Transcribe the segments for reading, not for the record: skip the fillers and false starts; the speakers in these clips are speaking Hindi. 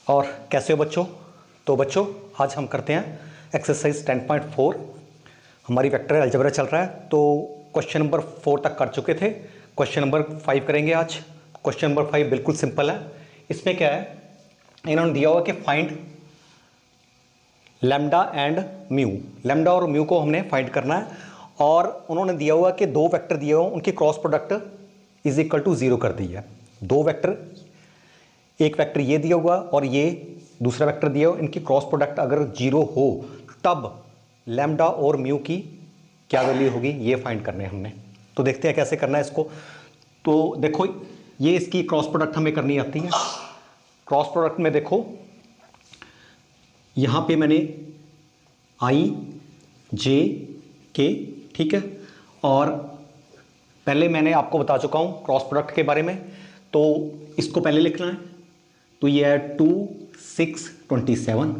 और कैसे हो बच्चों। तो बच्चों आज हम करते हैं एक्सरसाइज 10.4। हमारी वेक्टर अलजेब्रा चल रहा है, तो क्वेश्चन नंबर 4 तक कर चुके थे। क्वेश्चन नंबर 5 करेंगे आज। क्वेश्चन नंबर 5 बिल्कुल सिंपल है। इसमें क्या है, इन्होंने दिया हुआ कि find lambda and mu. Lambda और म्यू को हमने फाइंड करना है, और उन्होंने दिया हुआ कि दो वेक्टर दिए हुए, उनकी cross product is equal to 0 कर दी है। दो वेक्टर, एक वेक्टर ये दिया हुआ और ये दूसरा वेक्टर दिया हुआ, इनकी क्रॉस प्रोडक्ट अगर 0 हो तब लैम्डा और म्यू की क्या वैल्यू होगी, ये फाइंड करने हैं हमने। तो देखते हैं कैसे करना है इसको। तो देखो, ये इसकी क्रॉस प्रोडक्ट हमें करनी आती है। क्रॉस प्रोडक्ट में देखो, यहां पे मैंने आई जे के, ठीक है, और पहले मैंने आपको बता चुका हूं क्रॉस प्रोडक्ट के बारे में। तो इसको पहले लिखना है, तो ये है 2 6 27,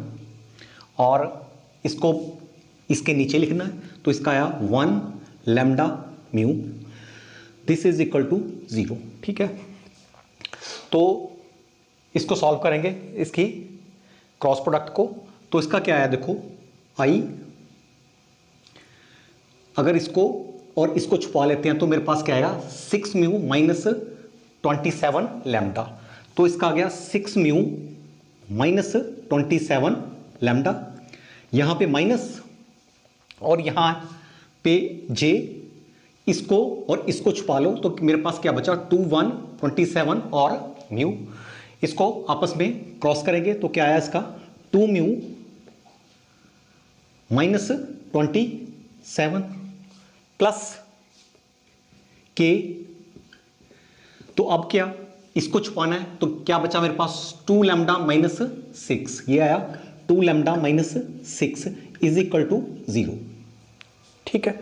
और इसको इसके नीचे लिखना है, तो इसका आया 1 lambda mu, this is equal to 0, ठीक है। तो इसको सॉल्व करेंगे, इसकी क्रॉस प्रोडक्ट को। तो इसका क्या आया देखो, आई, अगर इसको और इसको छुपा लेते हैं तो मेरे पास क्या आएगा, 6 म्यू माइनस 27 लैम्डा। तो इसका आ गया 6 म्यू माइनस 27 लैम्डा, यहां पे माइनस और यहां पे जे, इसको और इसको छुपा लो तो मेरे पास क्या बचा, 2 1 27 और म्यू। इसको आपस में क्रॉस करेंगे तो क्या आया इसका, 2 म्यू माइनस 27 प्लस के। तो अब क्या, इसको छुपाना है तो क्या बचा मेरे पास, 2 लैम्डा माइनस 6, ये आया 2 lambda minus 6 is equal to 0, ठीक है।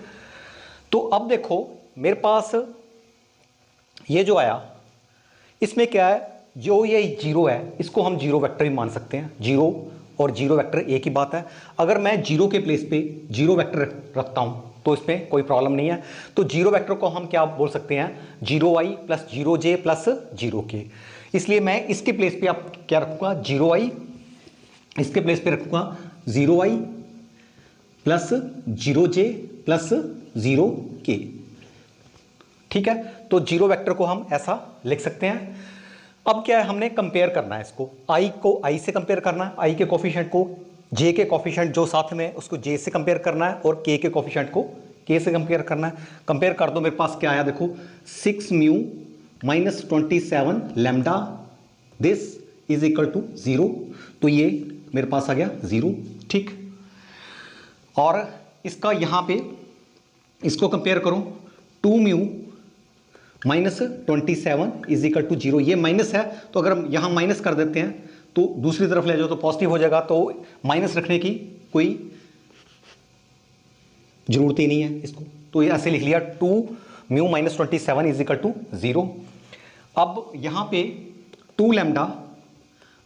तो अब देखो मेरे पास ये जो आया, इसमें क्या है, जो ये 0 है इसको हम 0 वेक्टर भी मान सकते हैं। 0 और 0 वेक्टर एक ही बात है। अगर मैं 0 के प्लेस पे 0 वेक्टर रखता हूं तो इसमें कोई प्रॉब्लम नहीं है। तो 0 वेक्टर को हम क्या बोल सकते हैं, 0i plus 0j plus 0k। इसलिए मैं इसके प्लेस पे आप क्या रखूंगा, 0i, इसके प्लेस पे रखूंगा 0i plus 0j plus 0k, ठीक है। तो 0 वेक्टर को हम ऐसा लिख सकते हैं। अब क्या है, हमने कंपेयर करना है इसको, i को i से कंपेयर करना है, i के कोफिशिएंट को j के कोफिशिएंट जो साथ में उसको j से कंपेयर करना है, और k के कोफिशिएंट को k से कंपेयर करना है। कंपेयर कर दो, मेरे पास क्या आया देखो, 6 mu minus 27 lambda, this is equal to 0। तो ये मेरे पास आ गया 0, ठीक। और इसका यहां पे इसको कंपेयर करो, 2 mu minus 27 is equal to 0। ये माइनस है तो अगर हम यहां माइनस कर देते हैं तो दूसरी तरफ ले जाओ तो पॉजिटिव हो जाएगा, तो माइनस रखने की कोई जरूरत ही नहीं है इसको। तो ये ऐसे लिख लिया, 2 mu minus 27 is equal to 0। अब यहां पे 2 lambda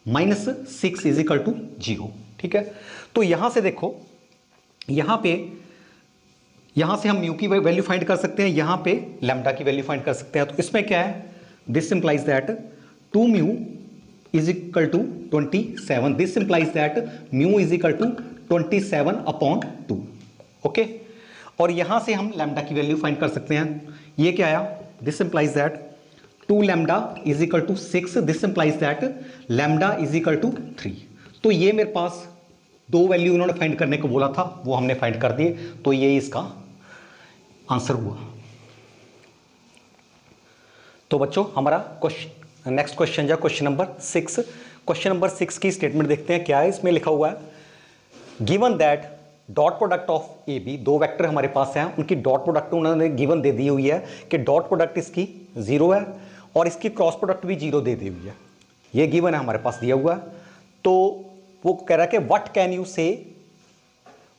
minus 6 is equal to 0, ठीक है। तो यहां से देखो, यहां से हम म्यू की वैल्यू फाइंड कर सकते हैं, यहां पे लैम्डा की वैल्यू फाइंड कर सकते हैं। तो इसमें क्या है, this implies that 2 mu is equal to 27, this implies that mu is equal to 27 upon 2, okay. और यहां से हम लैम्डा की वैल्यू फाइंड कर सकते हैं। ये क्या आया, this implies that 2 lambda is equal to 6, this implies that lambda is equal to 3। तो ये मेरे पास दो वैल्यू इन्होंने फाइंड करने को बोला था, वो हमने फाइंड कर दिए। तो ये इसका आंसर हुआ। तो बच्चों हमारा नेक्स्ट क्वेश्चन जो क्वेश्चन नंबर 6, क्वेश्चन नंबर 6 की स्टेटमेंट देखते हैं क्या है। इसमें लिखा हुआ है, given that dot product of A B, दो वेक्टर हमारे पास हैं, उनकी डॉट प्रोडक्ट उन्होंने गिवन दे दी हुई है कि डॉट प्रोडक्ट इसकी 0 है और इसकी क्रॉस प्रोडक्ट भी 0 दे दी हुई है। ये गिवन है, हमारे पास दिया हुआ है। तो वो कह रहा है कि व्हाट कैन यू से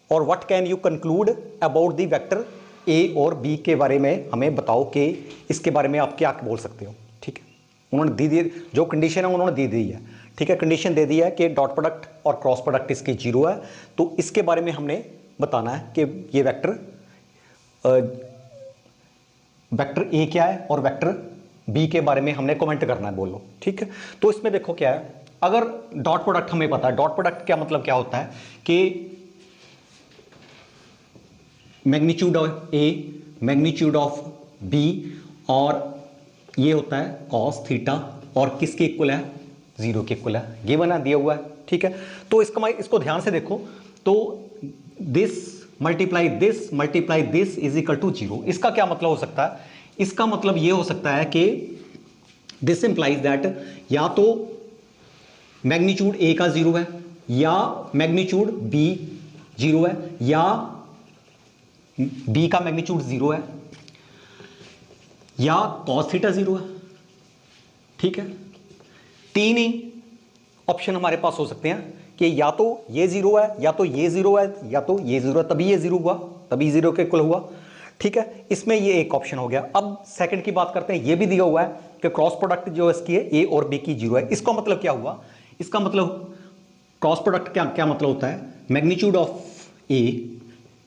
और what can you conclude about the vector A और बी के बारे में हमें बताओ कि इसके बारे में आप क्या बोल सकते हो, ठीक है। उन्होंने दी जो कंडीशन है उन्होंने दी है, ठीक है। कंडीशन दे दी है कि डॉट प्रोडक्ट और क्रॉस प्रोडक्ट इसकी 0 है। तो इसके बारे में हमने बताना है कि ये वेक्टर वेक्टर ए क्या है और वेक्टर बी के बारे में हमने कमेंट करना है, बोलो, ठीक है। तो इसमें देखो क्या है, अगर डॉट प्रोडक्ट हमें पता है, डॉट प्रोडक्ट क्या मतलब क्या होता है कि magnitude of A, magnitude of B, और ये होता है कॉस थीटा, और किसके इक्वल है, 0 के इक्वल है, ये बना दिया हुआ है, ठीक है। तो इसको ध्यान से देखो, तो this multiply this is equal to 0। इसका क्या मतलब हो सकता है, इसका मतलब ये हो सकता है कि दिस इंप्लाइज दैट या तो मैग्नीट्यूड ए का 0 है, या मैग्नीट्यूड बी 0 है, या बी का मैग्नीट्यूड 0 है, या कॉस थीटा 0 है, ठीक है। तीन ही ऑप्शन हमारे पास हो सकते हैं कि या तो ये 0 है, या तो ये 0 है, या तो ये 0 है, तभी ये 0 हुआ, तभी 0 के इक्वल हुआ, ठीक है। इसमें ये एक ऑप्शन हो गया। अब सेकंड की बात करते हैं, ये भी दिया हुआ है कि क्रॉस प्रोडक्ट जो इसकी है ए और बी की 0 है। इसका मतलब क्या हुआ, इसका मतलब क्रॉस प्रोडक्ट क्या क्या मतलब होता है, magnitude of A,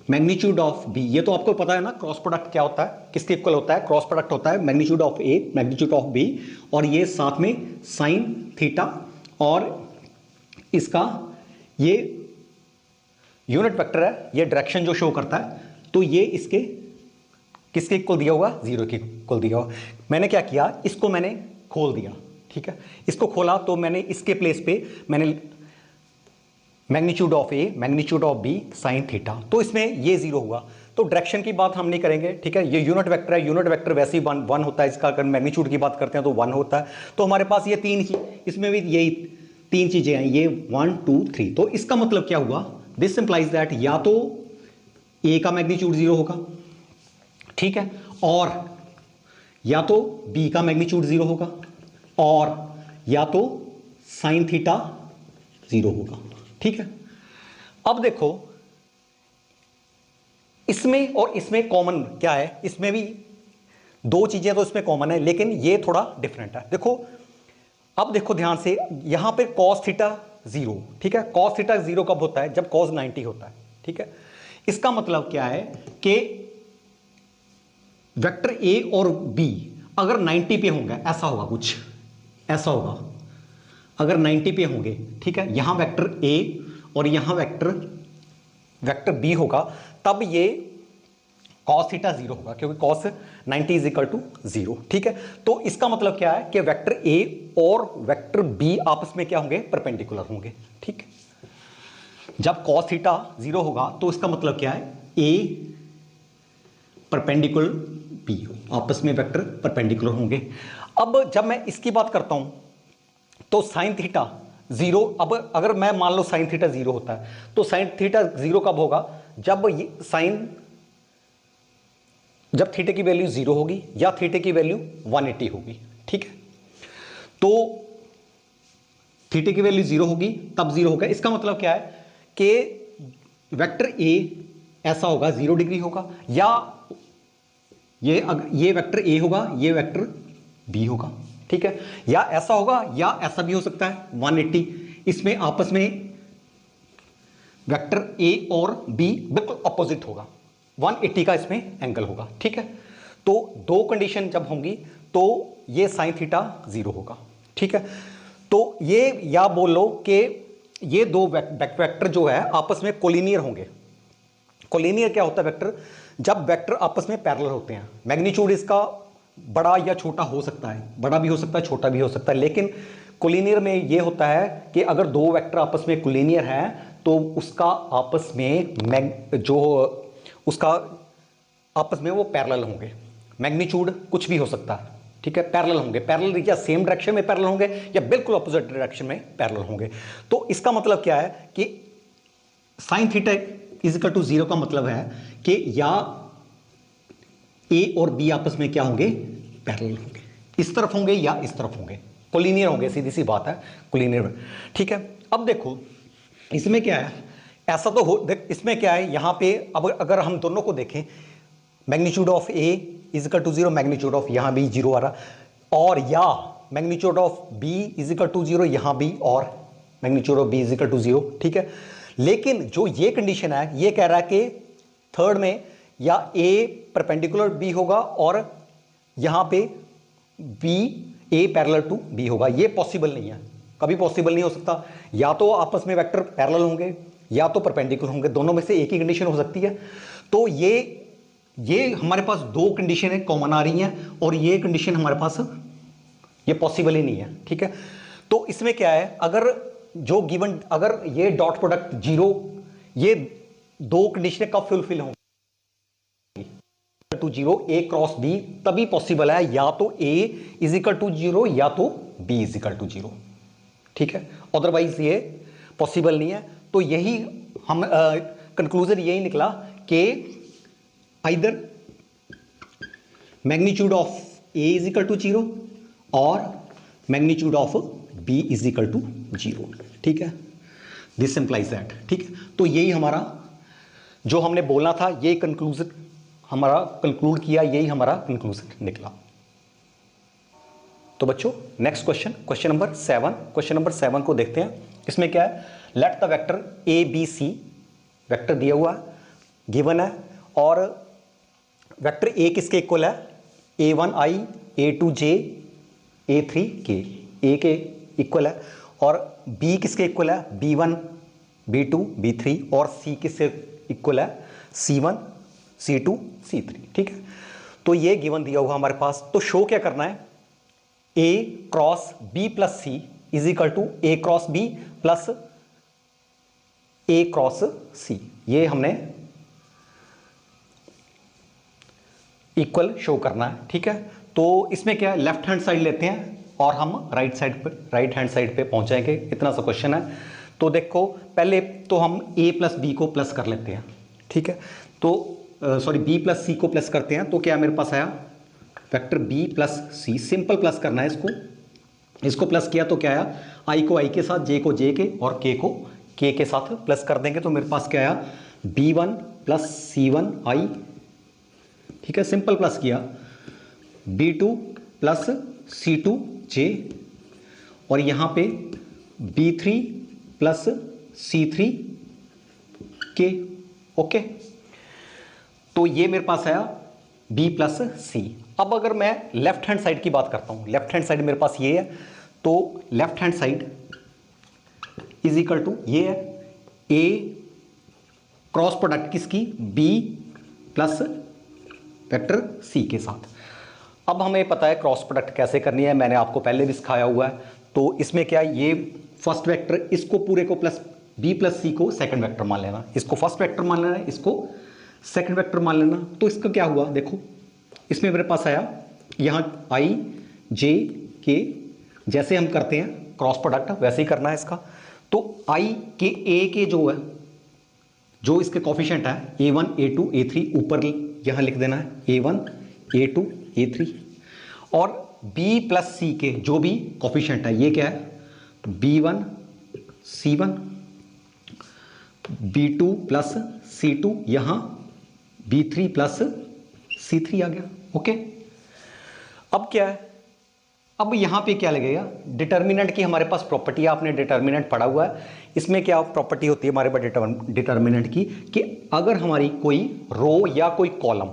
magnitude of B, ये तो आपको पता है ना क्रॉस प्रोडक्ट क्या होता है, किसके इक्वल होता है, क्रॉस प्रोडक्ट होता है magnitude of A, magnitude of B, और ये साथ में साइन थीटा, और इसका ये यूनिट वेक्टर है, ये डायरेक्शन जो शो करता है, तो ये इसके किसके इक्वल दिया हुआ, 0 के इक्वल दिया हुआ। मैंने क्या किया, इसको मैंने खोल दिया, ठीक है। इसको खोला तो मैंने इसके प्लेस पे मैंने magnitude of A, magnitude of B, sine theta, तो इसमें ये 0 हुआ। तो डायरेक्शन की बात हम नहीं करेंगे, ठीक है। ये यूनिट वेक्टर है, यूनिट वेक्टर वैसे ही वन होता है, इसका अगर मैग्नीट्यूड की बात करते हैं तो 1 होता है। तो हमारे पास ये तीन ही, इसमें भी यही तीन चीजें हैं, ये 1 2 3। तो इसका मतलब क्या हुआ, दिस इंप्लाइज दैट या तो ए का मैग्नीट्यूड 0 होगा, ठीक है, और या तो बी का मैग्नीट्यूड 0 होगा, और या तो साइन थीटा 0 होगा, ठीक है। अब देखो इसमें और इसमें कॉमन क्या है, इसमें भी दो चीजें तो इसमें कॉमन है, लेकिन ये थोड़ा डिफरेंट है। देखो अब देखो ध्यान से, यहां पे cos थीटा 0, ठीक है। cos थीटा 0 कब होता है, जब cos 90 होता है, ठीक है। इसका मतलब क्या है कि वेक्टर ए और बी अगर 90 पे होंगे, ऐसा होगा, कुछ ऐसा होगा, अगर 90 पे होंगे, ठीक है, यहां वेक्टर ए और यहां वेक्टर बी होगा, तब ये cos थीटा 0 होगा, क्योंकि cos 90 इज इक्वल टू 0, ठीक है। तो इसका मतलब क्या है कि वेक्टर ए और वेक्टर बी आपस में क्या होंगे, परपेंडिकुलर होंगे, ठीक। जब cos थीटा 0 होगा तो इसका मतलब क्या है, ए परपेंडिकुलर बी, आपस में वेक्टर परपेंडिकुलर होंगे। अब जब मैं इसकी बात करता हूं तो साइन थीटा 0, अब अगर मैं मान लो साइन थीटा 0 होता है, तो साइन थीटा 0 कब होगा, जब जब थीटा की वैल्यू 0 होगी या थीटा की वैल्यू 180 होगी, ठीक है। तो थीटा की वैल्यू 0 होगी तब 0 होगा। इसका मतलब क्या है कि वेक्टर ए ऐसा होगा, 0 डिग्री होगा, या ये वेक्टर ए होगा, ये वेक्टर बी होगा, ठीक है, या ऐसा होगा या ऐसा भी हो सकता है 180। इसमें आपस में वेक्टर ए और बी बिल्कुल अपोजिट होगा, 180 का इसमें एंगल होगा, ठीक है। तो दो कंडीशन जब होंगी तो ये साइन थीटा 0 होगा, ठीक है। तो ये या बोल लो कि ये दो वेक्टर जो है आपस में कोलिनियर होंगे। कोलिनियर क्या होता है वेक्टर, जब वेक्टर आपस में पैरेलल होते हैं। मैग्नीट्यूड इसका बड़ा या छोटा हो सकता है, बड़ा भी हो सकता है, छोटा भी हो सकता है, लेकिन कोलिनियर में ये होता है कि अगर दो वेक्टर आपस में कोलिनियर हैं तो उसका आपस में उसका आपस में वो पैरेलल होंगे। मैग्नीट्यूड कुछ भी हो सकता है, ठीक है, पैरेलल होंगे, पैरेलल या सेम डायरेक्शन में पैरेलल होंगे या बिल्कुल अपोजिट डायरेक्शन में पैरेलल होंगे। तो इसका मतलब क्या है कि sine theta is equal to 0 का मतलब है कि या ए और बी आपस में क्या होंगे, पैरेलल होंगे, इस तरफ होंगे या इस तरफ होंगे, कोलिनियर होंगे, सीधी सी बात है, कोलिनियर, ठीक है। अब देखो इसमें क्या है, ऐसा तो हो, इसमें क्या है यहां पे, अब अगर हम दोनों को देखें, magnitude of A is equal to 0, magnitude of यहां भी 0 आ रहा, और या magnitude of B is equal to 0, यहां भी, और magnitude of B is equal to 0, ठीक है। लेकिन जो ये कंडीशन है, ये कह रहा है कि थर्ड में या ए परपेंडिकुलर बी होगा और यहां पे B A parallel to B होगा। ये पॉसिबल नहीं है, कभी पॉसिबल नहीं हो सकता। या तो आपस में वेक्टर पैरेलल होंगे या तो परपेंडिकुलर होंगे, दोनों में से एक ही कंडीशन हो सकती है। तो ये हमारे पास दो कंडीशन है कॉमन आ रही हैं और ये कंडीशन हमारे पास ये पॉसिबल ही नहीं है, ठीक है। तो इसमें क्या है, अगर जो गिवन, अगर ये डॉट प्रोडक्ट जीरो, ये दो कंडीशन कब फुलफिल होंगी to zero, A cross B, तभी पॉसिबल है या तो A is equal to zero या तो B is equal to zero, ठीक है। अदरवाइज ये पॉसिबल नहीं है। तो यही हम कंक्लूजन यही निकला कि either magnitude of A is equal to zero और magnitude of B is equal to zero, ठीक है। दिस इंप्लाइज दैट, ठीक है। तो यही हमारा जो हमने बोलना था, ये कंक्लूजन हमारा कंक्लूड किया, यही हमारा कंक्लूजन निकला। तो बच्चों next question, question number 7, question number 7 को देखते हैं। इसमें क्या है, let the vector A B C, vector दिया हुआ है, गिवन है, और वेक्टर ए किसके इक्वल है, a1 i, a2 j, a3 k, ए के इक्वल है, और b किसके इक्वल है, b1 b2 b3, और c किसके इक्वल है, c1 c2 c3, ठीक है। तो ये गिवन दिया हुआ हमारे पास। तो शो क्या करना है, a cross b plus c is equal to a cross b plus a cross c, ये हमने इक्वल शो करना है, ठीक है। तो इसमें क्या है, लेफ्ट हैंड साइड लेते हैं और हम राइट हैंड साइड पे पहुंचाएंगे, इतना सा क्वेश्चन है। तो देखो पहले तो हम a प्लस बी को प्लस कर लेते हैं, ठीक है। तो सॉरी b प्लस सी को प्लस करते हैं। तो क्या मेरे पास आया, वेक्टर b प्लस सी, सिंपल प्लस करना है इसको प्लस किया तो क्या आया, i को i के साथ, j को j के और k को k के साथ प्लस कर देंगे। तो मेरे पास क्या आया, b1 प्लस c1 i, ठीक है, सिंपल प्लस किया, b2 प्लस c2 j, और यहां पे b3 plus c3 k, okay. तो ये मेरे पास आया b प्लस सी। अब अगर मैं लेफ्ट हैंड साइड की बात करता हूं, लेफ्ट हैंड साइड मेरे पास ये है, तो left hand side is equal to ये है a क्रॉस प्रोडक्ट किसकी, b प्लस वेक्टर c के साथ। अब हमें पता है क्रॉस प्रोडक्ट कैसे करनी है, मैंने आपको पहले भी सिखाया हुआ है। तो इसमें क्या है, ये फर्स्ट वेक्टर, इसको पूरे को प्लस b प्लस सी को सेकंड वेक्टर मान लेना, इसको फर्स्ट वेक्टर मान लेना, इसको सेकंड वेक्टर मान लेना। तो इसका क्या हुआ, देखो इसमें मेरे पास आया, यहां i j k, जैसे हम करते हैं क्रॉस प्रोडक्ट वैसे ही करना है इसका। तो i के a के जो है, जो इसके कोफिशिएंट है a1 a2 a3, ऊपर यहां लिख देना है a1 a2 a3, और b प्लस c के जो भी कोफिशिएंट है, ये क्या है, b1 c1, b2 plus c2, यहां b3 प्लस c3 आ गया, ओके। अब क्या है, अब यहां पे क्या लगेगा, डिटर्मिनेंट की हमारे पास प्रॉपर्टी है, आपने डिटर्मिनेंट पढ़ा हुआ है। इसमें क्या प्रॉपर्टी होती है हमारे पास डिटर्मिनेंट की, कि अगर हमारी कोई रो या कोई कॉलम,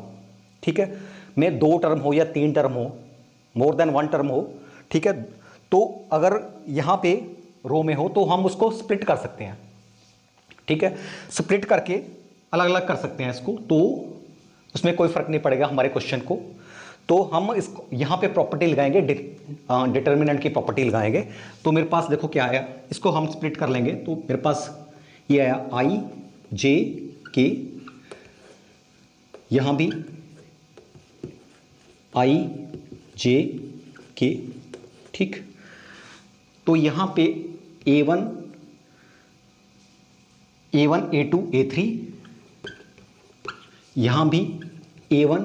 ठीक है, में दो टर्म हो या तीन टर्म हो, मोर देन वन टर्म हो, ठीक है, तो अगर यहां पे रो में हो तो हम उसको स्प्लिट कर सकते हैं, ठीक है, स्प्लिट करके अलग अलग कर सकते हैं इसको, तो उसमें कोई फर्क नहीं पड़ेगा हमारे क्वेश्चन को। तो हम इसको यहां पे प्रॉपर्टी लगाएंगे, डिटर्मिनेंट की प्रॉपर्टी लगाएंगे। तो मेरे पास देखो क्या आया, इसको हम स्प्लिट कर लेंगे, तो मेरे पास ये आया i j k, यहां भी i j k, ठीक। तो यहां पे a1 a2 a3, यहां भी a1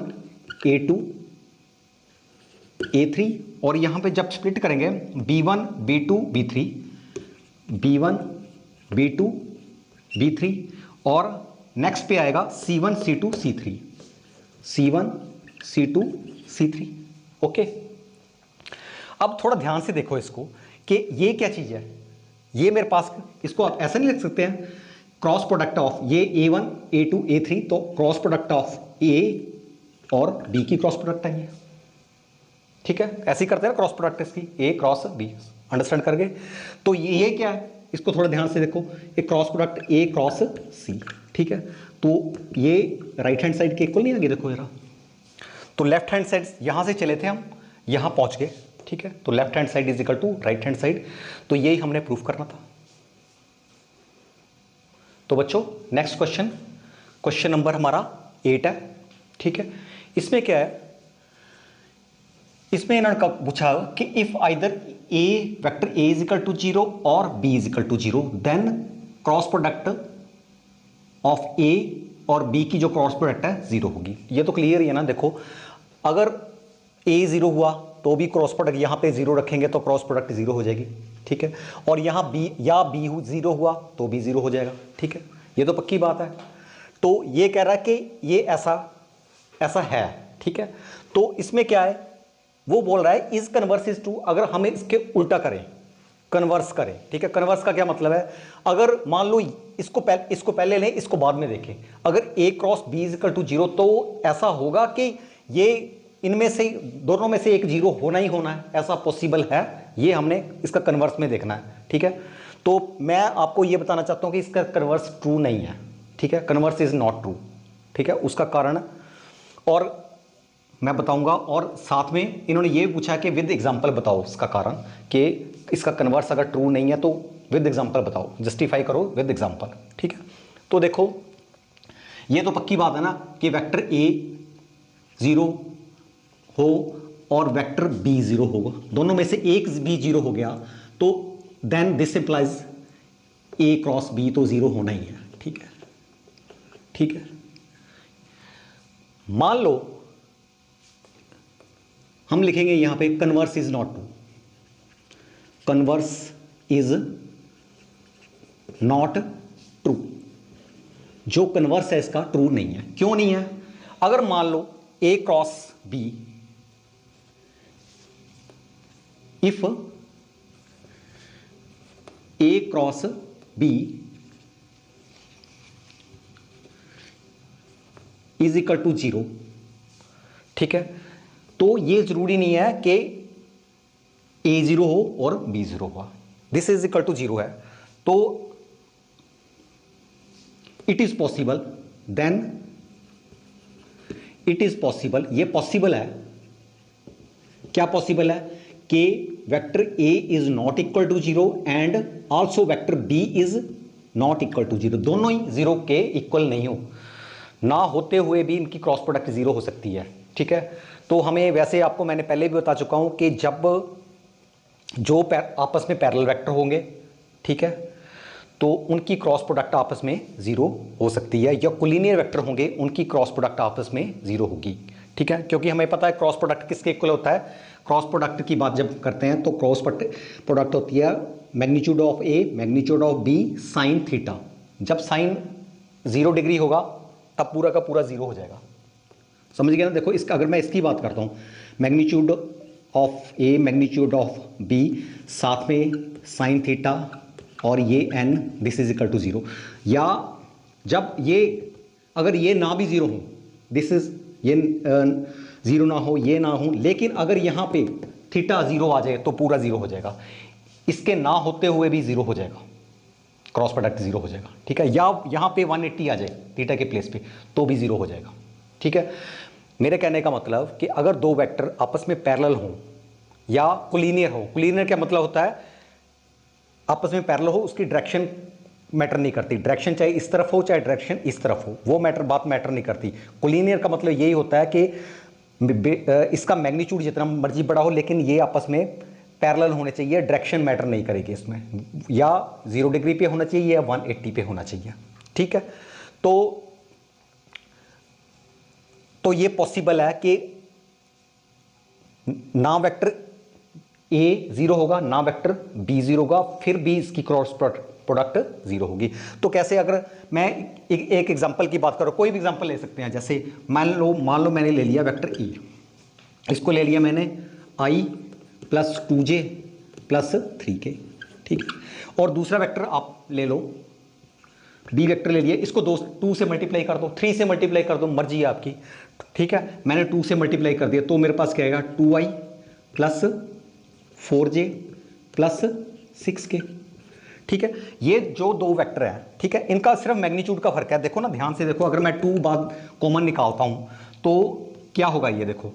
a2 a3, और यहां पे जब स्प्लिट करेंगे b1 b2 b3, b1 b2 b3, और नेक्स्ट पे आएगा c1 c2 c3, c1 c2 c3, okay. अब थोड़ा ध्यान से देखो इसको कि ये क्या चीज है, ये मेरे पास, इसको आप ऐसा नहीं लिख सकते हैं, क्रॉस प्रोडक्ट ऑफ ये a1 a2 a3, तो क्रॉस प्रोडक्ट ऑफ a और b की क्रॉस प्रोडक्ट है ये, ठीक है, ऐसे ही करते हैं क्रॉस प्रोडक्ट इसकी, a क्रॉस b, अंडरस्टैंड कर गए। तो ये क्या है, इसको थोड़ा ध्यान से देखो, एक क्रॉस प्रोडक्ट ए क्रॉस सी, ठीक है। तो ये राइट हैंड साइड के इक्वल नहीं आगे, देखो जरा। तो लेफ्ट हैंड साइड यहां से चले थे हम, यहां पहुंच गए, ठीक है। तो left hand side is equal to right hand side, तो यही हमने प्रूफ करना था। तो बच्चों नेक्स्ट क्वेश्चन, क्वेश्चन नंबर हमारा 8 है, ठीक है। इसमें क्या है, इसमें इन्होंने पूछा कि if either a vector A is equal to 0 और B is equal to 0 then cross product of A और बी की जो क्रॉस प्रोडक्ट है 0 होगी। ये तो क्लियर ही है ना। देखो अगर ए 0 हुआ तो भी क्रॉस प्रोडक्ट यहां पे 0 रखेंगे तो क्रॉस प्रोडक्ट 0 हो जाएगी, ठीक है। और यहां बी या बी 0 हुआ तो भी 0 हो जाएगा, ठीक है। ये तो पक्की बात है। तो ये कह रहा है कि ये ऐसा ऐसा है, ठीक है। तो इसमें क्या है, वो बोल रहा है इज कन्वर्स इज टू, अगर हम इसके उल्टा करें, कन्वर्स करें, ठीक है। कन्वर्स का क्या मतलब है, अगर मान लो इसको पहले लें, इसको बाद में देखें। अगर A cross B is equal to 0 तो ऐसा होगा कि ये इनमें से दोनों में से एक 0 होना ही होना है, ऐसा पॉसिबल है। ये हमने इसका कन्वर्स में देखना है, ठीक है। तो मैं आपको ये बताना चाहता हूं कि इसका कन्वर्स ट्रू नहीं है, ठीक है। कन्वर्स इज नॉट ट्रू, ठीक है। उसका कारण और मैं बताऊंगा, और साथ में इन्होंने ये पूछा कि विद एग्जांपल बताओ इसका कारण, कि इसका कन्वर्स अगर ट्रू नहीं है तो विद एग्जांपल बताओ, जस्टिफाई करो विद एग्जांपल, ठीक है। तो देखो ये तो पक्की बात है ना कि वेक्टर ए 0 हो और वेक्टर बी 0 होगा, दोनों में से एक भी 0 हो गया तो then this implies A cross B तो 0 होना ही है, ठीक है, ठीक है। मान लो हम लिखेंगे यहां पे converse is not true, converse is not true, जो कन्वर्स है इसका ट्रू नहीं है। क्यों नहीं है, अगर मान लो A cross B, if A cross B is equal to 0, ठीक है। तो ये जरूरी नहीं है कि ए 0 हो और बी 0 हुआ, दिस इज इक्वल टू 0 है। तो it is possible, then it is possible, ये पॉसिबल है। क्या पॉसिबल है कि vector A is not equal to 0 and also vector B is not equal to 0, दोनों ही 0 के इक्वल नहीं हो, ना होते हुए भी इनकी क्रॉस प्रोडक्ट 0 हो सकती है, ठीक है। तो हमें वैसे आपको मैंने पहले भी बता चुका हूं कि जब जो आपस में पैरेलल वेक्टर होंगे, ठीक है, तो उनकी क्रॉस प्रोडक्ट आपस में 0 हो सकती है, या कोलिनियर वेक्टर होंगे उनकी क्रॉस प्रोडक्ट आपस में 0 होगी, ठीक है। क्योंकि हमें पता है क्रॉस प्रोडक्ट किसके इक्वल होता है, क्रॉस प्रोडक्ट की बात जब करते हैं तो क्रॉस प्रोडक्ट होती है magnitude of A magnitude of B sine theta. जब साइन 0 डिग्री होगा तब पूरा का पूरा 0 हो जाएगा, समझ गए ना। देखो इसका अगर मैं इसकी बात करता हूँ, magnitude of A magnitude of B साथ में साइन थीटा और ये N, this is equal to 0, या जब ये अगर ये ना भी 0 हो, दिस इज ये 0 ना हो, ये ना हो, लेकिन अगर यहाँ पे थीटा 0 आ जाए तो पूरा 0 हो जाएगा, इसके ना होते हुए भी 0 हो जाएगा, क्रॉस प्रोडक्ट 0 हो जाएगा, ठीक है। या यहाँ पे 180 आ जाए थीटा के प्लेस पे तो भी 0 हो जाएगा, ठीक है। मेरे कहने का मतलब कि अगर दो वेक्टर आपस में पैरेलल हो या कोलिनियर हो, कोलिनियर क्या मतलब होता है, आपस में पैरेलल हो, उसकी डायरेक्शन मैटर नहीं करती, डायरेक्शन चाहे इस तरफ हो चाहे डायरेक्शन इस तरफ हो, वो बात मैटर नहीं करती। कोलिनियर का मतलब यही होता है कि इसका मैग्नीट्यूड जितना मर्जी बड़ा हो लेकिन ये आपस में पैरेलल होने चाहिए, डायरेक्शन मैटर नहीं करेगी इसमें, या 0 डिग्री पे होना चाहिए या 180 पे होना चाहिए, ठीक है। तो ये पॉसिबल है कि ना वेक्टर ए 0 होगा ना वेक्टर बी 0 होगा, फिर भी इसकी क्रॉस प्रोडक्ट 0 होगी। तो कैसे, अगर मैं एक एग्जांपल की बात करूं, कोई भी एग्जांपल ले सकते हैं, जैसे मान लो मैंने ले लिया वेक्टर ई, इसको ले लिया मैंने i plus 2j plus 3k, ठीक है। और दूसरा वेक्टर आप ले लो, बी वेक्टर ले लिया, इसको 2 से मल्टीप्लाई कर दो, 3 से मल्टीप्लाई कर दो, मर्जी है आपकी, ठीक है। मैंने 2 से मल्टीप्लाई कर दिया तो मेरे पास क्या आएगा, 2i plus 4j plus 6k। ठीक है, ये जो दो वेक्टर हैं, ठीक है, इनका सिर्फ मैग्नीट्यूड का फर्क है। देखो ना, ध्यान से देखो, अगर मैं 2 बाद कॉमन निकालता हूं तो क्या होगा, ये देखो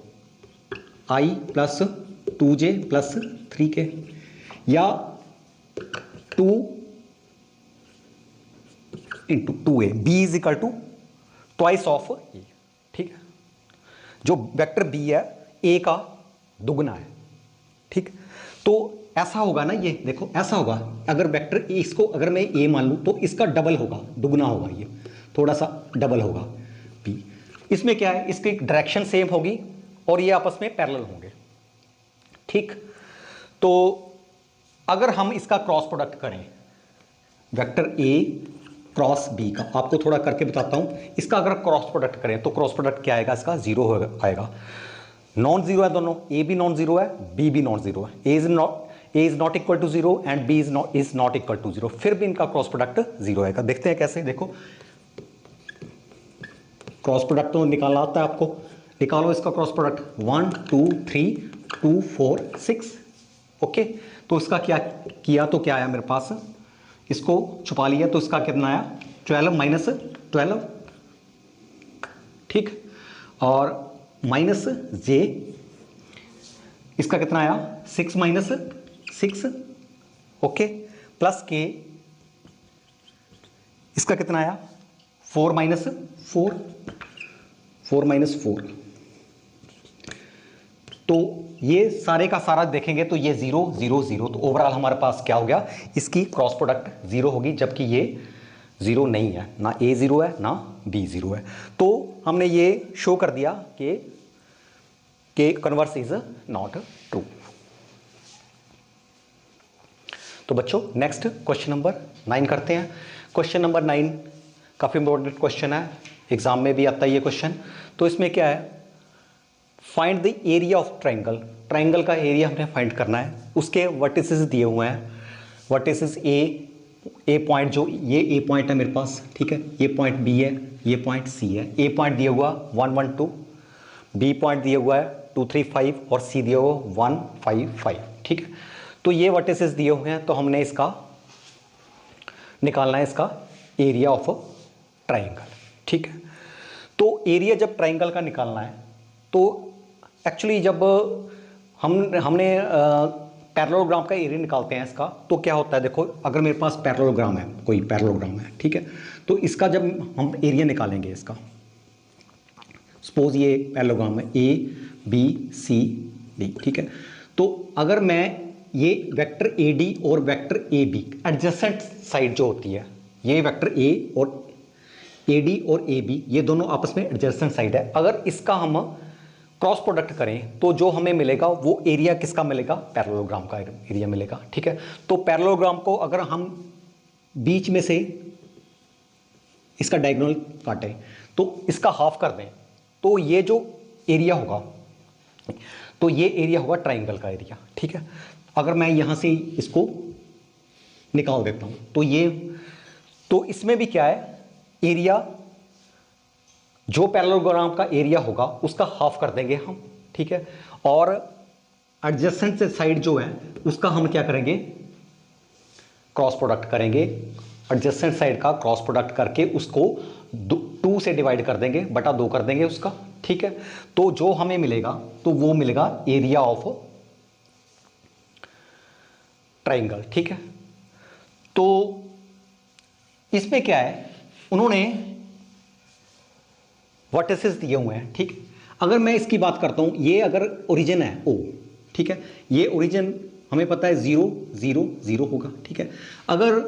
i plus 2j plus 3k, या 2 into 2a, b is equal to twice of A. ठीक है, जो वेक्टर b है a का दुगना है। ठीक, तो ऐसा होगा ना, ये देखो ऐसा होगा, अगर वेक्टर ए, इसको अगर मैं a मान लूं तो इसका डबल होगा, दुगना होगा, ये थोड़ा सा डबल होगा b। इसमें क्या है, इसकी डायरेक्शन सेम होगी और ये आपस में पैरेलल होंगे। ठीक, तो अगर हम इसका क्रॉस प्रोडक्ट करें, वेक्टर a क्रॉस b का, आपको थोड़ा करके बताता हूं, इसका अगर क्रॉस प्रोडक्ट करें तो क्रॉस प्रोडक्ट क्या आएगा, इसका 0 आएगा। नॉन जीरो है दोनों, a भी नॉन जीरो है, b भी नॉन जीरो है, a is not equal to 0 and b is not equal to 0, फिर भी इनका क्रॉस प्रोडक्ट 0 आएगा। देखते हैं कैसे, देखो क्रॉस प्रोडक्ट तो निकालना आता है आपको, निकालो इसका क्रॉस प्रोडक्ट, 1 2 3 2 4 6। ओके, तो इसका क्या किया, तो क्या आया मेरे पास, इसको छुपा लिया तो इसका कितना आया, 12 माइनस 12। ठीक, और माइनस j, इसका कितना आया, 6 माइनस 6। ओके, प्लस k, इसका कितना आया, 4 माइनस 4, 4 माइनस 4। तो ये सारे का सारा देखेंगे तो ये 0 0 0, तो ओवरऑल हमारे पास क्या हो गया, इसकी क्रॉस प्रोडक्ट 0 होगी, जबकि ये 0 नहीं है, ना a 0 है ना b 0 है। तो हमने ये शो कर दिया कि कन्वर्स इज नॉट ट्रू। तो बच्चों नेक्स्ट क्वेश्चन नंबर 9 करते हैं। क्वेश्चन नंबर 9 काफ़ी इंपॉर्टेंट क्वेश्चन है, एग्जाम में भी आता है ये क्वेश्चन। तो इसमें क्या है, find the area of triangle, triangle का एरिया हमने फाइंड करना है। उसके वर्टिसेस दिए हुए हैं, वर्टिसेस ए पॉइंट, जो ये ए पॉइंट है मेरे पास, ठीक है, ये पॉइंट बी है, ये पॉइंट सी है। ए पॉइंट दिया हुआ 1 1 2, बी पॉइंट दिया हुआ है 2 3 5 और सी दिया हुआ 1 5 5। ठीक है, तो ये वर्टिसेस दिए हुए हैं, तो हमने इसका निकालना है, इसका एरिया ऑफ ट्राइंगल। ठीक है, तो एरिया जब ट्राइंगल का निकालना है तो एक्चुअली जब हमने पैरेललोग्राम का एरिया निकालते हैं इसका, तो क्या होता है, देखो अगर मेरे पास पैरेललोग्राम है, कोई पैरेललोग्राम है, ठीक है, तो इसका जब हम एरिया निकालेंगे इसका, सपोज ये पैरेललोग्राम है ए बी सी डी, ठीक है, तो अगर मैं ये वेक्टर ए डी और vector A B adjacent side जो होती है, ये वेक्टर ए और ए डी और ए बी ये दोनों आपस में एडजेसेंट साइड है, अगर इसका हम क्रॉस प्रोडक्ट करें तो जो हमें मिलेगा वो एरिया किसका मिलेगा, पैरेललोग्राम का एरिया मिलेगा। ठीक है, तो पैरेललोग्राम को अगर हम बीच में से इसका डायगोनल काटें तो इसका हाफ कर दें, तो ये जो एरिया होगा, तो ये एरिया होगा ट्राइंगल का एरिया। ठीक है, अगर मैं यहां से इसको निकाल देता हूं तो ये, तो इसमें भी क्या है, एरिया जो पैरेललोग्राम का एरिया होगा उसका हाफ कर देंगे हम। ठीक है, और एडजेसेंट साइड जो है उसका हम क्या करेंगे, क्रॉस प्रोडक्ट करेंगे, एडजेसेंट साइड का क्रॉस प्रोडक्ट करके उसको 2 से डिवाइड कर देंगे, बटा 2 कर देंगे उसका। ठीक है, तो जो हमें मिलेगा तो वो मिलेगा एरिया ऑफ ट्राइंगल। ठीक है, तो इसमें क्या है, उन्होंने वर्टिसेस दिए हुए हैं। ठीक, अगर मैं इसकी बात करता हूं, ये अगर ओरिजिन है ओ, ठीक है, ये ओरिजिन हमें पता है 0 0 0 होगा। ठीक है, अगर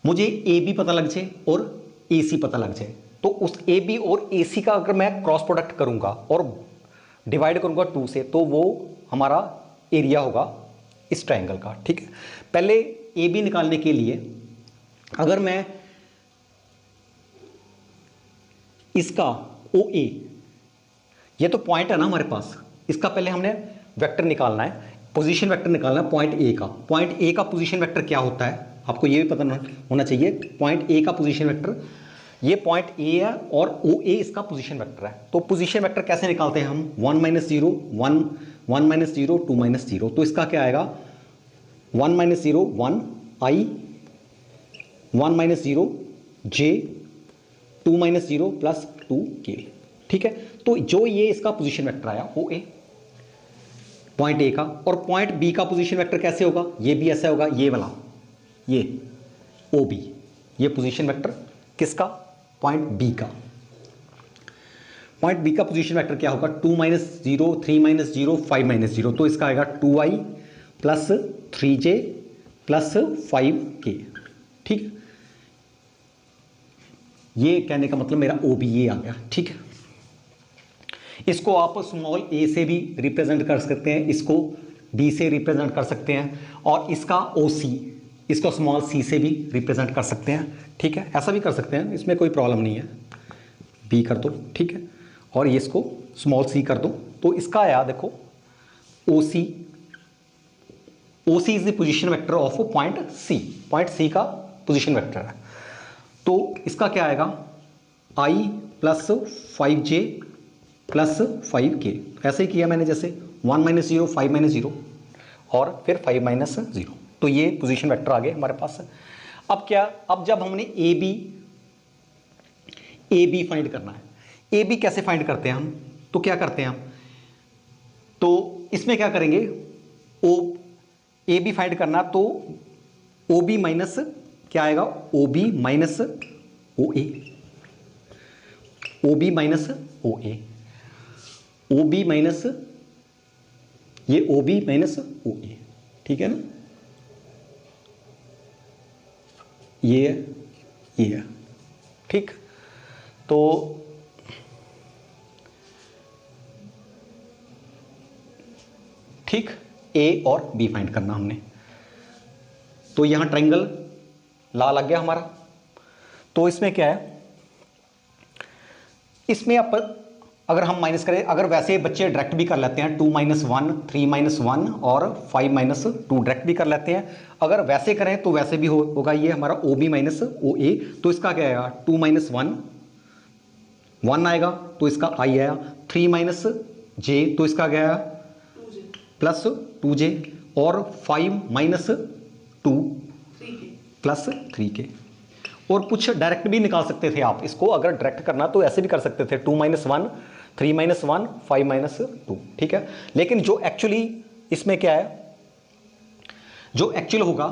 मुझे ए बी पता लग जाए और ए सी पता लग जाए, तो उस ए बी और ए सी का अगर मैं क्रॉस प्रोडक्ट करूंगा और डिवाइड करूंगा 2 से, तो वो हमारा एरिया होगा इस ट्राइंगल का। ठीक है, पहले ए बी निकालने के लिए अगर मैं इसका ओ ए, ये तो पॉइंट है ना हमारे पास, इसका पहले हमने वेक्टर निकालना है, पोजीशन वेक्टर निकालना है पॉइंट ए का। पॉइंट ए का पोजीशन वेक्टर क्या होता है आपको ये भी पता होना चाहिए। पॉइंट ए का पोजीशन वेक्टर, ये पॉइंट ए है और ओ ए इसका पोजीशन वेक्टर है। तो पोजीशन वेक्टर कैसे निकालते हैं हम, 1 - 0 1 1 - 0 2 - 0, तो इसका क्या आएगा 1 minus 0 1 i, 1 minus 0 j, 2 minus 0 plus 2k। ठीक है, तो जो ये इसका पोजीशन वेक्टर आया ओ ए, पॉइंट ए का, और पॉइंट बी का पोजीशन वेक्टर कैसे होगा, ये भी ऐसा होगा, ये वाला, ये ओ बी, ये पोजीशन वेक्टर किसका, पॉइंट बी का। पॉइंट बी का पोजीशन वेक्टर क्या होगा, 2 माइनस 0 3 माइनस 0 5 माइनस 0, तो इसका आएगा 2i plus 3j plus 5k। ठीक है, ये कहने का मतलब मेरा ओ बी ये आ गया। ठीक है, इसको आप स्मॉल ए से भी रिप्रेजेंट कर सकते हैं, इसको बी से रिप्रेजेंट कर सकते हैं, और इसका ओ सी, इसको स्मॉल सी से भी रिप्रेजेंट कर सकते हैं। ठीक है, ऐसा भी कर सकते हैं, इसमें कोई प्रॉब्लम नहीं है, बी कर दो। ठीक है, और ये इसको स्मॉल सी कर दो, तो इसका आया देखो O C, O C is the position vector of point C, point C का पोजिशन वेक्टर है। तो इसका क्या आएगा, आई प्लस 5j प्लस 5k। ऐसे ही किया मैंने, जैसे 1 माइनस 0 5 माइनस 0 और फिर 5 माइनस 0, तो ये पोजीशन वेक्टर आ गए हमारे पास। अब क्या, अब जब हमने ए बी फाइंड करना है, ए बी कैसे फाइंड करते हैं हम, तो क्या करते हैं हम, तो इसमें क्या करेंगे, ओ ए बी फाइंड करना, तो ओ बी माइनस क्या आएगा, ओ बी माइनस ओ ए, ओ बी माइनस ओ ए, ओ बी माइनस, ये ओ बी माइनस ओ ए। ठीक है ना, ये है। ठीक, तो ठीक, ए और बी फाइंड करना हमने, तो यहां ट्रायंगल ला लग गया हमारा। तो इसमें क्या है, इसमें अगर हम माइनस करें, अगर वैसे बच्चे डायरेक्ट भी कर लेते हैं, 2 माइनस 1 3 माइनस 1 और 5 माइनस 2 डायरेक्ट भी कर लेते हैं। अगर वैसे करें तो वैसे भी होगा, ये हमारा ओ बी माइनस ओ ए, तो इसका क्या आएगा, 2 माइनस 1 आएगा, तो इसका आई आया, 3 माइनस जे, तो इसका क्या आया प्लस 2j, और 5 माइनस 2 प्लस 3k। और कुछ डायरेक्ट भी निकाल सकते थे आप इसको, अगर डायरेक्ट करना तो ऐसे भी कर सकते थे, 2 माइनस 1 3 माइनस 1 5 माइनस 2। ठीक है, लेकिन जो एक्चुअली इसमें क्या है, जो एक्चुअल होगा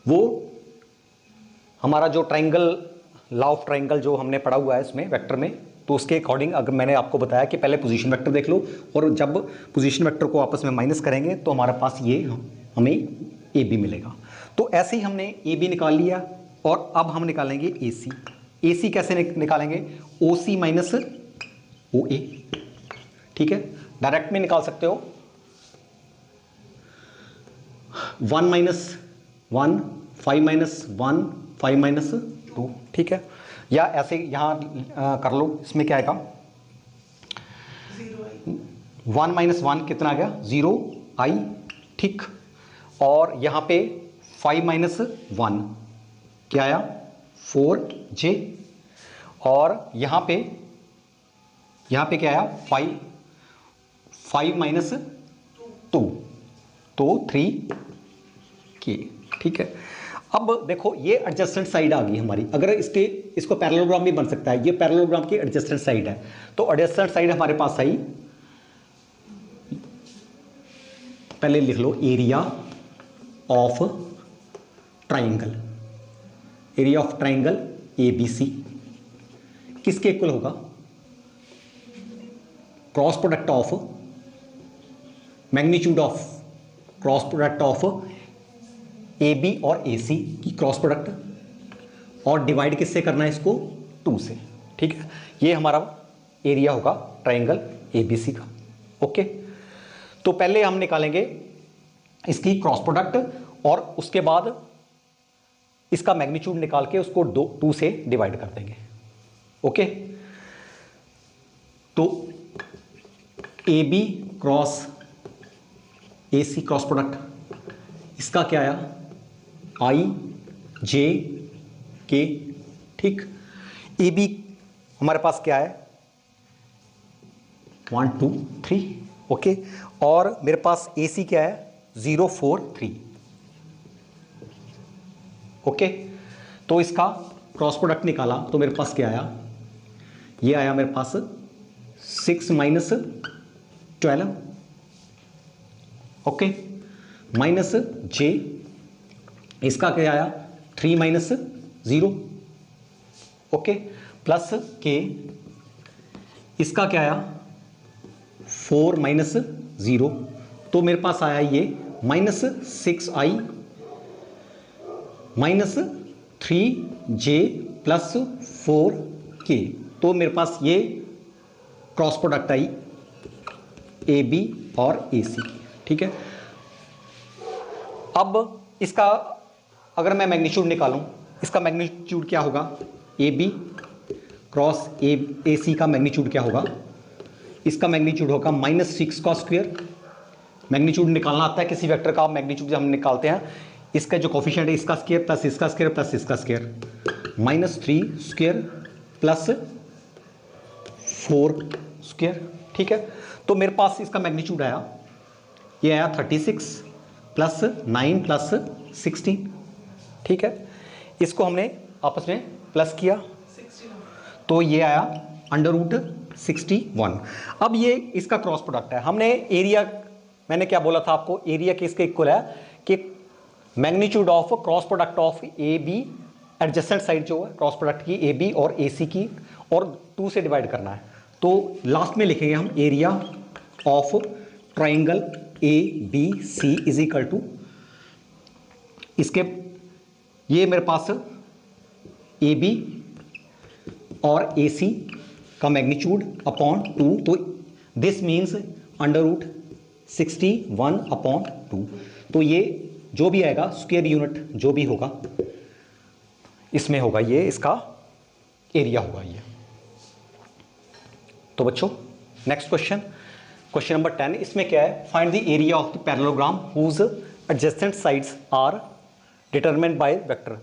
वो हमारा जो ट्रायंगल, लॉ ऑफ ट्रायंगल जो हमने पढ़ा हुआ है इसमें वेक्टर में, तो उसके अकॉर्डिंग अगर मैंने आपको बताया कि पहले पोजीशन वेक्टर देख लो, और जब पोजीशन वेक्टर को आपस में माइनस करेंगे तो हमारे पास ये हमें ए बी मिलेगा। तो ऐसे ही हमने ए बी निकाल लिया, और अब हम निकालेंगे ए सी। ए सी कैसे निकालेंगे, ओ सी माइनस ओ ए। ठीक है, डायरेक्ट में निकाल सकते हो, 1 माइनस 1 5 माइनस 1 5 माइनस 2। ठीक है, या ऐसे यहां कर लो, इसमें क्या आएगा, 1 माइनस 1 कितना आ गया, 0 आई। ठीक, और यहां पे 5 माइनस 1 क्या आया, 4j, और यहां पे क्या आया, 5 माइनस 2, तो 3k। ठीक है, अब देखो ये एडजस्टेंट साइड आ गई हमारी, अगर इसको पैरेललोग्राम भी बन सकता है, ये पैरेललोग्राम की एडजस्टेंट साइड है, तो एडजस्टेंट साइड हमारे पास आई, पहले लिख लो area of triangle, area of triangle A B C किसके इक्वल होगा, cross product of magnitude of, cross product of A B और ए सी की क्रॉस प्रोडक्ट, और डिवाइड किससे करना है इसको, 2 से। ठीक है, ये हमारा एरिया होगा ट्राइंगल ए बी सी का। ओके, तो पहले हम निकालेंगे इसकी क्रॉस प्रोडक्ट, और उसके बाद इसका मैग्नीट्यूड निकाल के उसको 2 से डिवाइड कर देंगे। ओके, तो A B cross A C cross product, इसका क्या आया, आई जे के। ठीक, ए बी हमारे पास क्या है, 1 2 3। ओके, और मेरे पास ए सी क्या है, 0 4 3। ओके, तो इसका क्रॉस प्रोडक्ट निकाला तो मेरे पास क्या आया, ये आया मेरे पास 6 माइनस 12, ओके, माइनस जे, इसका क्या आया 3 माइनस 0, ओके, प्लस के, इसका क्या आया 4 माइनस 0, तो मेरे पास आया ये minus 6i minus 3j plus 4k, तो मेरे पास ये क्रॉस प्रोडक्ट आई ए बी और ए सी, ठीक है। अब इसका अगर मैं मैग्नीट्यूड निकालूं, इसका मैग्नीट्यूड क्या होगा, ए बी क्रॉस ए सी का मैग्नीट्यूड क्या होगा, इसका मैग्नीट्यूड होगा -6 का स्क्वायर। मैग्नीट्यूड निकालना आता है किसी वेक्टर का, मैग्नीट्यूड जब हम निकालते हैं, इसका जो कोफिशिएंट है इसका स्क्वायर प्लस इसका स्क्वायर प्लस इसका स्क्वायर, -3 स्क्वायर प्लस 4 स्क्वायर, ठीक है। तो मेरे पास इसका मैग्नीट्यूड आया, ये आया 36 प्लस 9 प्लस 16, ठीक है। इसको हमने आपस में प्लस किया तो ये आया √61। अब ये इसका क्रॉस प्रोडक्ट है, हमने एरिया, मैंने क्या बोला था आपको, एरिया के इसके इक्वल है कि magnitude of cross product of A B, adjacent side जो है क्रॉस प्रोडक्ट की ए बी और ए सी की, और 2 से डिवाइड करना है। तो लास्ट में लिखेंगे हम area of triangle A B C is equal to, इसके ये मेरे पास ए बी और ए सी का मैग्नीट्यूड अपॉन 2, तो दिस मीन्स √61 अपॉन 2, तो ये जो भी आएगा स्क्वायर यूनिट जो भी होगा इसमें होगा, ये इसका एरिया होगा ये। तो बच्चों नेक्स्ट क्वेश्चन, क्वेश्चन नंबर 10, इसमें क्या है, find the area of the parallelogram whose adjacent sides are determined by vector.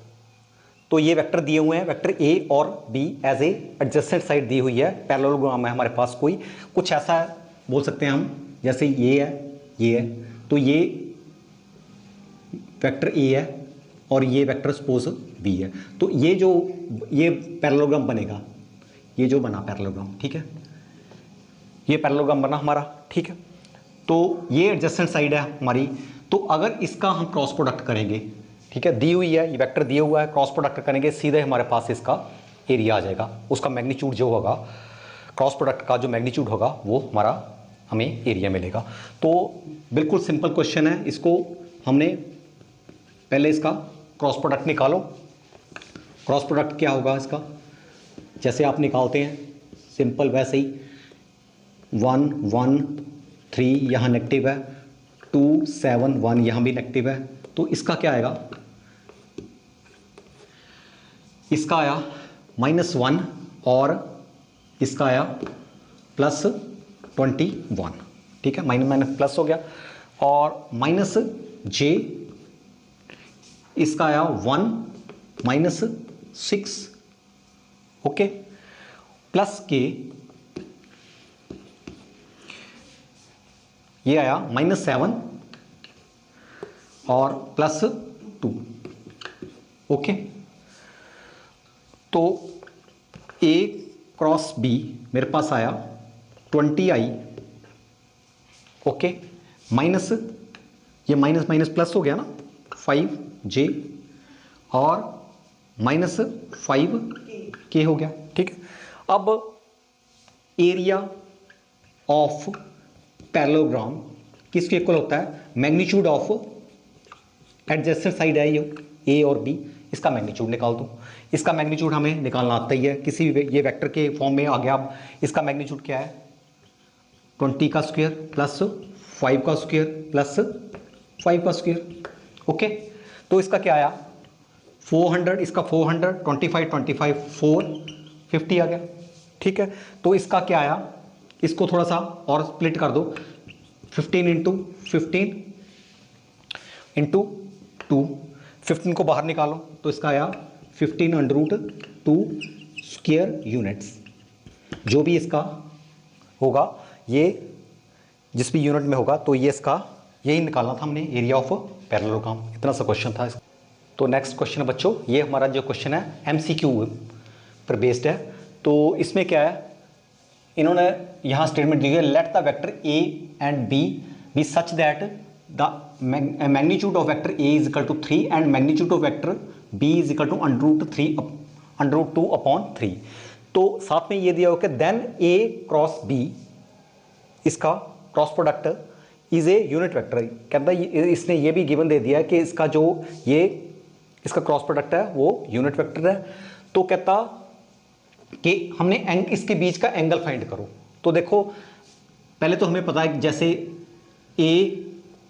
तो ये वेक्टर दिए हुए हैं, वेक्टर ए और B as a adjacent side दी हुई है, पैरेललोग्राम है हमारे पास कोई, कुछ ऐसा बोल सकते हैं हम, जैसे ये है, तो ये वेक्टर ए है और ये वेक्टर सपोज बी है, तो ये जो ये पैरेललोग्राम बनेगा, ये जो बना पैरेललोग्राम, ठीक है, ये पैरेललोग्राम बना हमारा, ठीक है। तो ये एडजेसेंट साइड है हमारी, तो अगर इसका हम क्रॉस प्रोडक्ट करेंगे, ठीक है, दी हुई है, ये वेक्टर दिया हुआ है, क्रॉस प्रोडक्ट करेंगे सीधे हमारे पास इसका एरिया आ जाएगा, उसका मैग्नीट्यूड जो होगा, क्रॉस प्रोडक्ट का जो मैग्नीट्यूड होगा वो हमारा हमें एरिया मिलेगा। तो बिल्कुल सिंपल क्वेश्चन है, इसको हमने पहले इसका क्रॉस प्रोडक्ट निकालो। क्रॉस प्रोडक्ट क्या होगा इसका, जैसे आप निकालते हैं सिंपल वैसे ही, 1 1 3 यहाँ नेगेटिव है, 2 7 1 यहाँ भी नेगेटिव है, तो इसका क्या आएगा, इसका आया -1 और इसका आया +21, ठीक है, माइनस माइनस प्लस हो गया, और -j, इसका आया 1 -6, ओके, प्लस के, ये आया -7 और +2, ओके। तो A क्रॉस B मेरे पास आया 20i, ओके, माइनस, ये माइनस माइनस प्लस हो गया ना, 5j और -5k हो गया, ठीक है। अब एरिया ऑफ पैरेललोग्राम किसके इक्वल होता है, मैग्नीट्यूड ऑफ एडजेसेंट साइड है ये ए और बी, इसका मैग्नीट्यूड निकाल दो। इसका मैग्नीट्यूड हमें निकालना आता ही है, किसी भी ये वेक्टर के फॉर्म में आ गया। अब इसका मैग्नीट्यूड क्या है, 20 का स्क्वायर प्लस 5 का स्क्वायर प्लस 5 का स्क्वायर, ओके। तो इसका क्या आया 400, इसका 400, 25 25 450 आ गया, ठीक है। तो इसका क्या आया, इसको थोड़ा सा और स्प्लिट कर दो, 15 इंटू 15 इंटू 2, 15 को बाहर निकालो तो इसका आया 15√2 स्क्वायर यूनिट्स। जो भी इसका होगा, ये जिस भी यूनिट में होगा, तो ये इसका यही निकालना था हमने, एरिया ऑफ पैरेललोग्राम। इतना सा क्वेश्चन था इसका। तो नेक्स्ट क्वेश्चन बच्चों, ये हमारा जो क्वेश्चन है एमसीक्यू पर बेस्ड है। तो इसमें क्या है, इन्होंने यहाँ स्टेटमेंट दी है, let the vector A and B such that the magnitude of vector A is equal to 3 and magnitude of vector B is equal to √2/3। तो साथ में ये दिया हो कि देन ए क्रॉस बी, इसका cross product is a unit vector. कहता है इसने ये भी गिवन दे दिया है कि इसका जो ये इसका क्रॉस प्रोडक्ट है वो यूनिट वेक्टर है। तो कहता कि हमने इसके बीच का एंगल फाइंड करो। तो देखो पहले तो हमें पता है कि जैसे A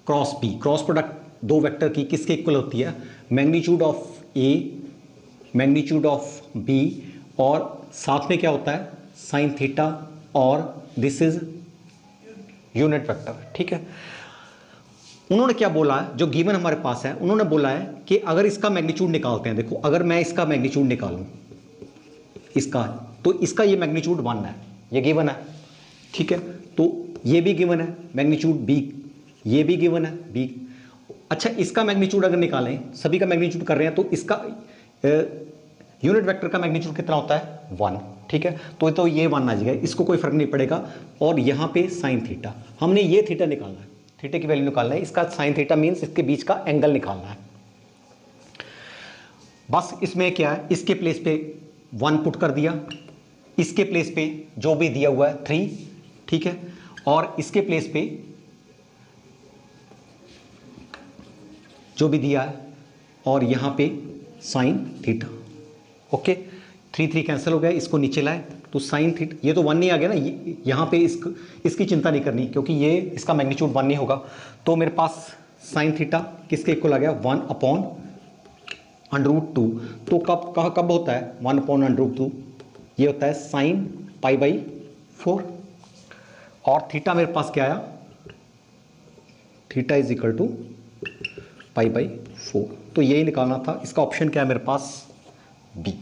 cross B, cross product दो वेक्टर की किसके इक्वल होती है, magnitude of A magnitude of B, और साथ में क्या होता है साइन थीटा, और दिस इज यूनिट वेक्टर। ठीक है, उन्होंने क्या बोला है, जो गिवन हमारे पास है, उन्होंने बोला है कि अगर इसका मैग्नीट्यूड निकालते हैं, देखो अगर मैं इसका मैग्नीट्यूड निकालूं इसका, तो इसका ये मैग्नीट्यूड 1 है, ये गिवन है। ठीक है, तो ये भी गिवन है मैग्नीट्यूड बी, ये भी गिवन है बी। अच्छा, इसका मैग्नीट्यूड अगर निकालें, सभी का मैग्नीट्यूड कर रहे हैं, तो इसका यूनिट वेक्टर का मैग्नीट्यूड कितना होता है 1। ठीक है, तो ये 1 आ जाएगा, इसको कोई फर्क नहीं पड़ेगा। और यहाँ पे साइन थीटा, हमने ये थीटा निकालना है, थीटा की वैल्यू निकालना है, इसका साइन थीटा मीन्स इसके बीच का एंगल निकालना है। बस इसमें क्या है, इसके प्लेस पे 1 पुट कर दिया, इसके प्लेस पे जो भी दिया हुआ है 3। ठीक है, और इसके प्लेस पे जो भी दिया है, और यहाँ पे साइन थीटा। ओके, 3 कैंसिल हो गया, इसको नीचे लाए तो साइन थीटा, ये तो 1 नहीं आ गया ना, यहाँ पे इसकी चिंता नहीं करनी क्योंकि ये इसका मैग्नीट्यूड 1 नहीं होगा। तो मेरे पास साइन थीटा किसके इक्वल आ गया 1/√2। तो कब होता है 1/√2, ये होता है साइन π/4, और थीटा मेरे पास क्या आया, थीटा इज इक्वल टू π/4। तो यही निकालना था, इसका ऑप्शन क्या है मेरे पास बी।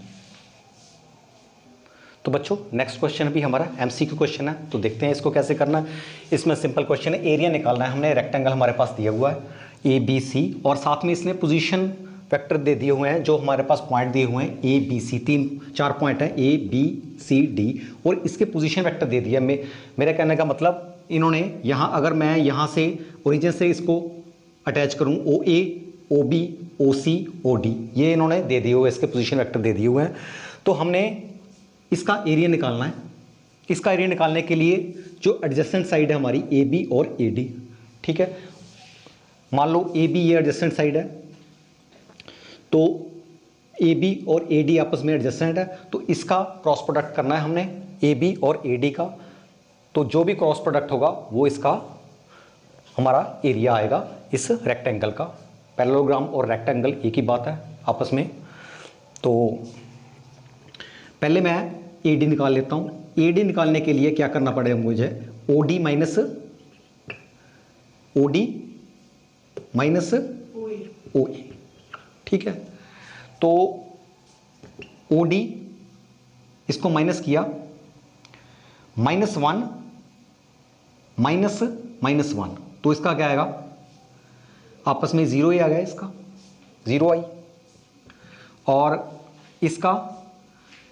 तो बच्चों नेक्स्ट क्वेश्चन भी हमारा एमसीक्यू क्वेश्चन है, तो देखते हैं इसको कैसे करना है। इसमें सिंपल क्वेश्चन है, एरिया निकालना है हमने, रेक्टेंगल हमारे पास दिया हुआ है ए बी सी, और साथ में इसने पोजीशन वेक्टर दे दिए हुए हैं, जो हमारे पास पॉइंट दिए हुए हैं ए बी सी, 4 पॉइंट हैं ए बी सी डी, और इसके पोजीशन वेक्टर दे दिया। मेरा कहने का मतलब, इन्होंने यहाँ अगर मैं यहाँ से ओरिजिन से इसको अटैच करूँ ओ ए O B O C O D, ये इन्होंने दे दिए हुए, इसके पोजीशन वेक्टर दे दिए हुए हैं। तो हमने इसका एरिया निकालना है। इसका एरिया निकालने के लिए जो एडजेसेंट साइड है हमारी ए बी और ए डी, ठीक है, मान लो ए बी ये एडजेसेंट साइड है, तो ए बी और ए डी आपस में एडजेसेंट है, तो इसका क्रॉस प्रोडक्ट करना है हमने ए बी और ए डी का। तो जो भी क्रॉस प्रोडक्ट होगा वो इसका हमारा एरिया आएगा इस रेक्टेंगल का। पैरेललोग्राम और रेक्टेंगल एक ही बात है आपस में। तो पहले मैं ए डी निकाल लेता हूँ। ए डी निकालने के लिए क्या करना पड़ेगा मुझे, ओ डी माइनस ओ ए। ठीक है, तो ओ डी इसको माइनस किया, -1 -1, तो इसका क्या आएगा, आपस में 0 ही आ गया, इसका 0 आई, और इसका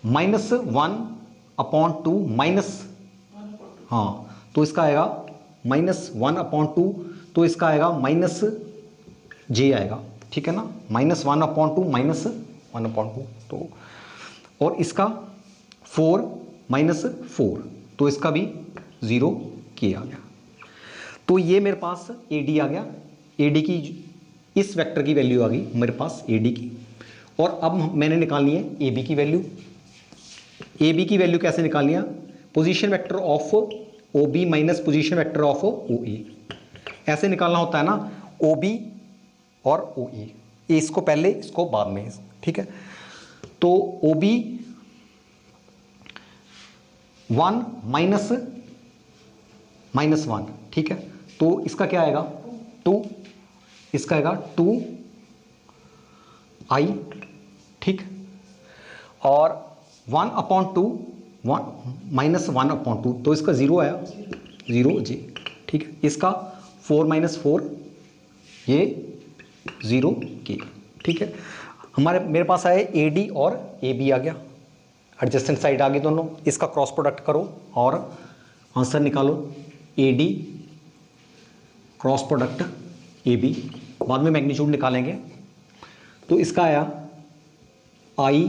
-1/2 माइनस, हाँ, तो इसका आएगा -1/2, तो इसका आएगा -j आएगा। ठीक है ना, -1/2 -1/2, तो और इसका 4 -4, तो इसका भी 0 k आ गया। तो ये मेरे पास AD आ गया, AD की इस वेक्टर की वैल्यू आ गई मेरे पास AD की। और अब मैंने निकालनी है AB की वैल्यू। AB की वैल्यू कैसे निकालनी है, position vector of OB minus position vector of OA, ऐसे निकालना होता है ना, OB और OA, इसको पहले इसको बाद में। ठीक है, तो OB 1 -1, ठीक है, तो इसका क्या आएगा 2, इसका आएगा 2i, ठीक, और 1/2 -1/2, तो इसका 0 आया, 0j। ठीक है, इसका 4 -4, ये 0k। ठीक है, मेरे पास आए ए डी और ए बी आ गया, एडजेसेंट साइड आ गई दोनों, इसका क्रॉस प्रोडक्ट करो और आंसर निकालो, A D cross product A B, बाद में मैग्नीट्यूड निकालेंगे। तो इसका आया आई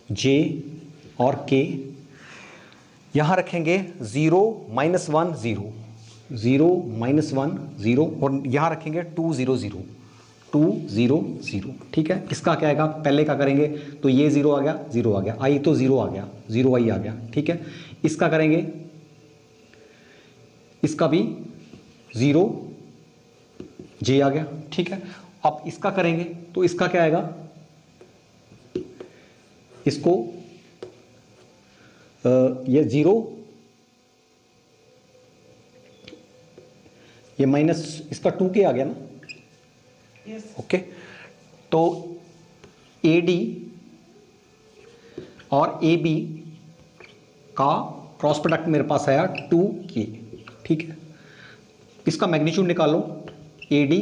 जे और के, यहाँ रखेंगे 0 -1 0 0 -1 0 और यहाँ रखेंगे 2 0 0 2 0 0, ठीक है। इसका क्या आएगा, पहले क्या करेंगे, तो ये 0 आ गया, 0 आ गया, आई तो 0 आ गया, 0 आई आ गया, ठीक है। इसका करेंगे, इसका भी 0 जे आ गया, ठीक है। अब इसका करेंगे तो इसका क्या आएगा, इसको ये 0, ये माइनस इसका 2k आ गया ना, ओके। तो ए डी और ए बी का क्रॉस प्रोडक्ट मेरे पास आया 2k, ठीक है। इसका मैग्नीट्यूड निकालो, ए डी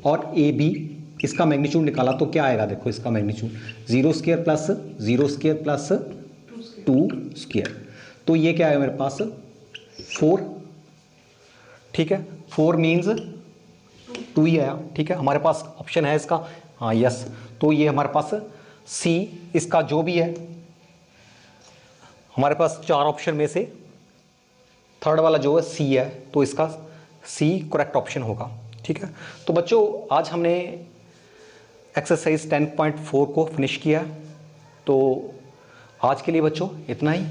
और ए बी, इसका मैग्नीट्यूड निकाला तो क्या आएगा, देखो इसका magnitude 0 square plus 0 square plus 2 square, तो ये क्या है मेरे पास 4, ठीक है। 4 मीन्स 2 ही आया, ठीक है। हमारे पास ऑप्शन है इसका, हाँ यस, तो ये हमारे पास सी, इसका जो भी है हमारे पास 4 ऑप्शन में से थर्ड वाला जो है सी है, तो इसका सी करेक्ट ऑप्शन होगा, ठीक है। तो बच्चों आज हमने एक्सरसाइज 10.4 को फिनिश किया, तो आज के लिए बच्चों इतना ही।